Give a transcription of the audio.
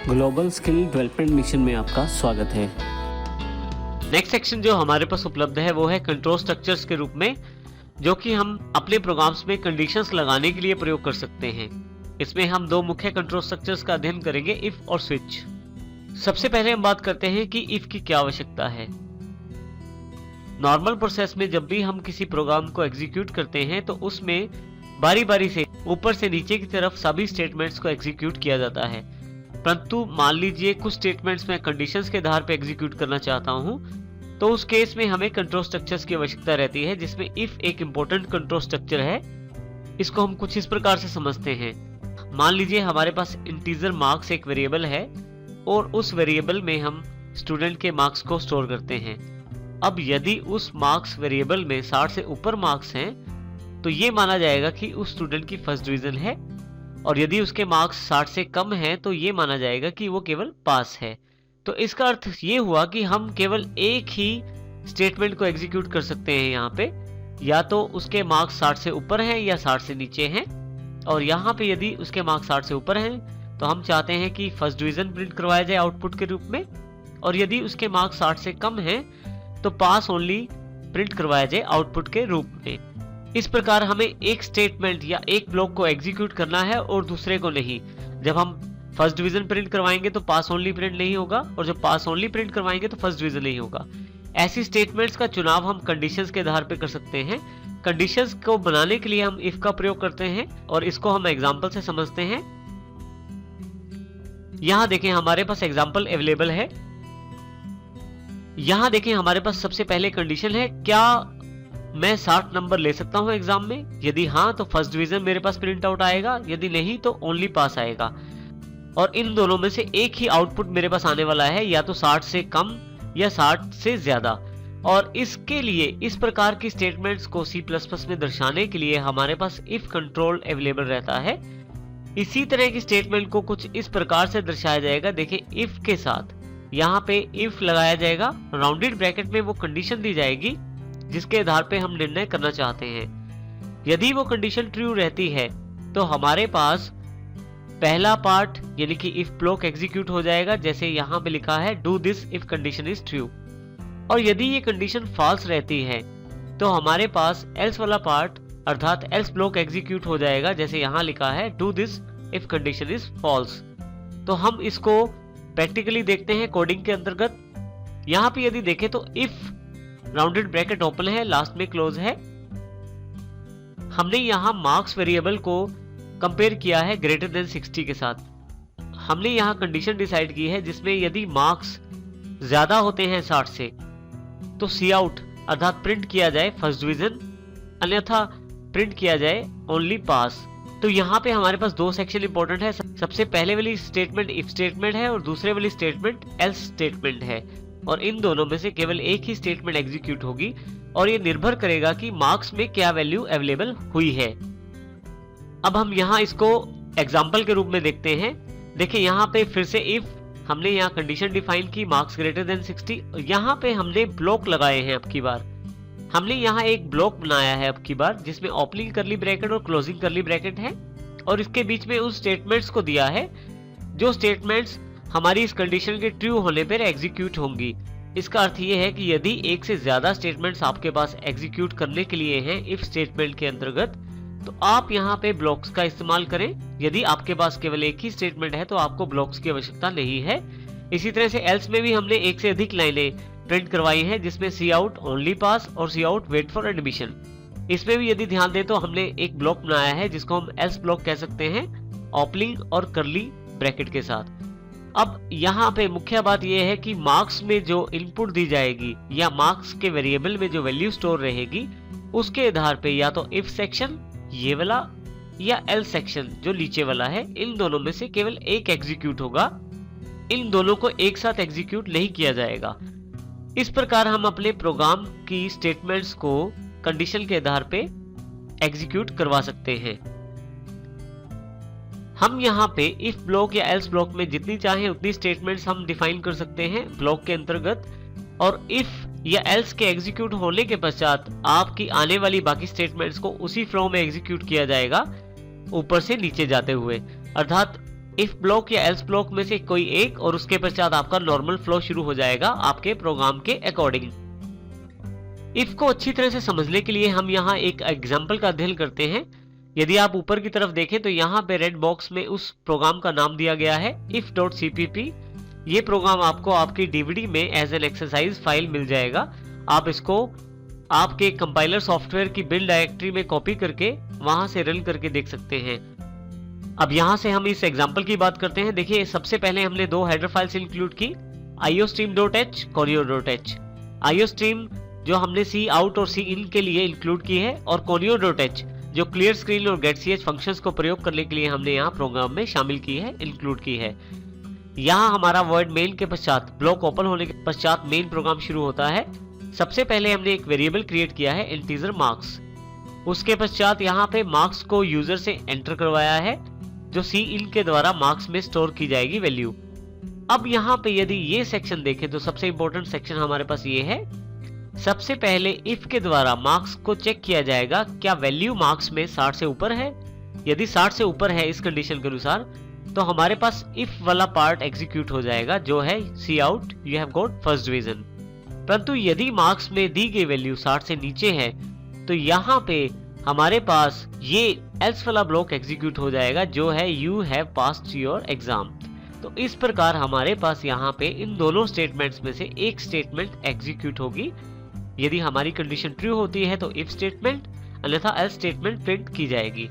Global skill development mission में आपका स्वागत है। नेक्स्ट सेक्शन जो हमारे पास उपलब्ध है वो है कंट्रोल स्ट्रक्चर्स के रूप में, जो कि हम अपने प्रोग्राम्स में कंडीशंस लगाने के लिए प्रयोग कर सकते हैं। इसमें हम दो मुख्य कंट्रोल स्ट्रक्चर्स का अध्ययन करेंगे, इफ और स्विच। सबसे पहले हम बात करते हैं कि इफ की क्या आवश्यकता है। नॉर्मल प्रोसेस में जब भी हम किसी प्रोग्राम को एग्जीक्यूट करते हैं तो उसमें बारी बारी से ऊपर से नीचे की तरफ सभी स्टेटमेंट्स को एग्जीक्यूट किया जाता है। परंतु मान लीजिए कुछ स्टेटमेंट्स में कंडीशंस के आधार पर एग्जीक्यूट करना चाहता हूं, तो उस केस में हमें कंट्रोल स्ट्रक्चर्स की आवश्यकता रहती है, जिसमें इफ एक इंपॉर्टेंट कंट्रोल स्ट्रक्चर है। इसको हम कुछ इस प्रकार से समझते हैं। मान लीजिए हमारे पास इंटीजर मार्क्स एक वेरिएबल है और उस वेरिएबल में हम स्टूडेंट के मार्क्स को स्टोर करते हैं। अब यदि उस मार्क्स वेरिएबल में 60 से ऊपर मार्क्स हैं तो ये माना जाएगा कि उस स्टूडेंट की फर्स्ट डिवीजन है, और यदि उसके मार्क्स 60 से कम हैं तो ये माना जाएगा कि वो केवल पास है। तो इसका अर्थ ये हुआ कि हम केवल एक ही स्टेटमेंट को एग्जीक्यूट कर सकते हैं यहाँ पे, या तो उसके मार्क्स 60 से ऊपर हैं या 60 से नीचे हैं। और यहाँ पे यदि उसके मार्क्स 60 से ऊपर हैं तो हम चाहते हैं कि फर्स्ट डिवीजन प्रिंट करवाया जाए आउटपुट के रूप में, और यदि उसके मार्क्स 60 से कम हैं तो पास ओनली प्रिंट करवाया जाए आउटपुट के रूप में। इस प्रकार हमें एक स्टेटमेंट या एक ब्लॉक को एग्जीक्यूट करना है और दूसरे को नहीं। जब हम फर्स्ट डिवीजन प्रिंट करवाएंगे तो पास ओनली प्रिंट नहीं होगा, और जब पास ओनली प्रिंट करवाएंगे तो फर्स्ट डिवीजन नहीं होगा। ऐसी स्टेटमेंट्स का चुनाव हम कंडीशंस के आधार पर कर सकते हैं। कंडीशंस को बनाने के लिए हम इफ का प्रयोग करते हैं, और इसको हम एग्जांपल से समझते हैं। यहां देखें हमारे पास एग्जांपल अवेलेबल है। यहां देखें हमारे पास सबसे पहले कंडीशन है, क्या मैं 60 नंबर ले सकता हूं एग्जाम में? यदि हाँ तो फर्स्ट डिवीजन मेरे पास प्रिंट आउट आएगा, यदि नहीं तो ओनली पास आएगा। और इन दोनों में से एक ही आउटपुट मेरे पास आने वाला है, या तो 60 से कम या 60 से ज्यादा। और इसके लिए इस प्रकार की स्टेटमेंट्स को C++ में दर्शाने के लिए हमारे पास इफ कंट्रोल अवेलेबल रहता है। इसी तरह की स्टेटमेंट को कुछ इस प्रकार से दर्शाया जाएगा। देखिए इफ के साथ यहाँ पे इफ लगाया जाएगा, राउंडेड ब्रैकेट में वो कंडीशन दी जाएगी जिसके आधार पे हम निर्णय करना चाहते हैं। यदि वो कंडीशन ट्रू रहती है तो हमारे पास पहला पार्ट यानी कि इफ ब्लॉक एग्जीक्यूट हो जाएगा, जैसे यहाँ पे लिखा है do this if condition is true. और यदि ये कंडीशन फॉल्स रहती है तो हमारे पास एल्स वाला पार्ट अर्थात एल्स ब्लॉक एग्जीक्यूट हो जाएगा, जैसे यहाँ लिखा है do this if condition is false. तो हम इसको प्रैक्टिकली देखते हैं कोडिंग के अंतर्गत। यहाँ पे यदि देखें तो इफ राउंडेड ब्रैकेट ओपन है, लास्ट में क्लोज है। हमने यहाँ मार्क्स वेरिएबल को कंपेयर किया है ग्रेटर देन 60 के साथ। हमने यहाँ कंडीशन डिसाइड की है जिसमें यदि मार्क्स ज्यादा होते हैं 60 से तो सी आउट अर्थात प्रिंट किया जाए फर्स्ट डिवीजन, अन्यथा प्रिंट किया जाए ओनली पास। तो यहाँ पे हमारे पास दो सेक्शन इंपॉर्टेंट है। सबसे पहले वाली स्टेटमेंट इफ स्टेटमेंट है और दूसरे वाली स्टेटमेंट एल्स स्टेटमेंट है, और इन दोनों में से केवल एक ही स्टेटमेंट एग्जीक्यूट होगी, और ये निर्भर करेगा कि मार्क्स में क्या वैल्यू अवेलेबल हुई है। अब हम यहाँ इसको एग्जाम्पल के रूप में देखते हैं। देखिए यहाँ पे फिर से इफ हमने यहाँ कंडीशन डिफाइन की मार्क्स ग्रेटर देन 60, यहाँ पे हमने ब्लॉक लगाए हैं। अब की बार हमने यहाँ एक ब्लॉक बनाया है अब की बार, जिसमें ओपनिंग करली ब्रैकेट और क्लोजिंग करली ब्रैकेट है, और इसके बीच में उस स्टेटमेंट्स को दिया है जो स्टेटमेंट्स हमारी इस कंडीशन के ट्रू होने पर एग्जीक्यूट होंगी। इसका अर्थ ये है कि यदि एक से ज्यादा स्टेटमेंट्स आपके पास एग्जीक्यूट करने के लिए हैं इफ स्टेटमेंट के अंतर्गत, तो आप यहाँ पे ब्लॉक्स का इस्तेमाल करें। यदि आपके पास केवल एक ही स्टेटमेंट है तो आपको ब्लॉक्स की आवश्यकता नहीं है। इसी तरह से एल्स में भी हमने एक से अधिक लाइनें प्रिंट करवाई हैं, जिसमें सी आउट ओनली पास और सी आउट वेट फॉर एडमिशन। इसमें भी यदि ध्यान दें तो हमने एक ब्लॉक बनाया है जिसको हम एल्स ब्लॉक कह सकते हैं, ओपनिंग और करली ब्रैकेट के साथ। अब यहाँ पे मुख्य बात यह है कि मार्क्स में जो इनपुट दी जाएगी या मार्क्स के वेरिएबल में जो वैल्यू स्टोर रहेगी, उसके आधार पे या तो इफ सेक्शन ये वाला या एल सेक्शन जो नीचे वाला है, इन दोनों में से केवल एक एग्जीक्यूट होगा। इन दोनों को एक साथ एग्जीक्यूट नहीं किया जाएगा। इस प्रकार हम अपने प्रोग्राम की स्टेटमेंट्स को कंडीशन के आधार पे एग्जीक्यूट करवा सकते हैं। हम यहाँ पे इफ ब्लॉक या एल्स ब्लॉक में जितनी चाहें उतनी स्टेटमेंट्स हम डिफाइन कर सकते हैं ब्लॉक के अंतर्गत, और इफ या एल्स के एग्जीक्यूट होने के पश्चात आपकी आने वाली बाकी स्टेटमेंट्स को उसी फ्लो में एग्जीक्यूट किया जाएगा ऊपर से नीचे जाते हुए। अर्थात इफ ब्लॉक या एल्स ब्लॉक में से कोई एक, और उसके पश्चात आपका नॉर्मल फ्लो शुरू हो जाएगा आपके प्रोग्राम के अकॉर्डिंग। इफ को अच्छी तरह से समझने के लिए हम यहाँ एक एग्जाम्पल का अध्ययन करते हैं। यदि आप ऊपर की तरफ देखें तो यहाँ पे रेड बॉक्स में उस प्रोग्राम का नाम दिया गया है if.cpp। ये प्रोग्राम आपको आपकी डीवीडी में एज एन एक्सरसाइज फाइल मिल जाएगा। आप इसको आपके कंपाइलर सॉफ्टवेयर की बिल्ड डायरेक्टरी में कॉपी करके वहां से रन करके देख सकते हैं। अब यहां से हम इस एग्जांपल की बात करते हैं। देखिए, सबसे पहले हमने दो हेडर फाइल्स इंक्लूड की, iostream.h, conio.h। iostream जो हमने सी आउट और सी इन के लिए इंक्लूड की है, और conio.h जो क्लियर स्क्रीन और getch फंक्शंस को प्रयोग करने के लिए हमने यहाँ प्रोग्राम में शामिल की है, इंक्लूड की है। यहाँ हमारा वर्ड मेन के पश्चात ब्लॉक ओपन होने के पश्चात मेन प्रोग्राम शुरू होता है। सबसे पहले हमने एक वेरिएबल क्रिएट किया है इंटीजर मार्क्स। उसके पश्चात यहाँ पे मार्क्स को यूजर से एंटर करवाया है, जो सी इन के द्वारा मार्क्स में स्टोर की जाएगी वैल्यू। अब यहाँ पे यदि ये सेक्शन देखें तो सबसे इंपॉर्टेंट सेक्शन हमारे पास ये है। सबसे पहले इफ के द्वारा मार्क्स को चेक किया जाएगा, क्या वैल्यू मार्क्स में 60 से ऊपर है। यदि 60 से ऊपर है इस कंडीशन के अनुसार, तो हमारे पास इफ वाला पार्ट एग्जीक्यूट हो जाएगा, जो है see out you have got first division. परंतु यदि मार्क्स में दी गई वैल्यू 60 से नीचे है, तो यहाँ पे हमारे पास ये एल्स वाला ब्लॉक एग्जीक्यूट हो जाएगा, जो है you have passed your exam. तो इस प्रकार हमारे पास यहाँ पे इन दोनों स्टेटमेंट्स में से एक स्टेटमेंट एग्जीक्यूट होगी। यदि हमारी कंडीशन ट्रू होती है तो इफ स्टेटमेंट, अन्यथा एल्स स्टेटमेंट प्रिंट की जाएगी।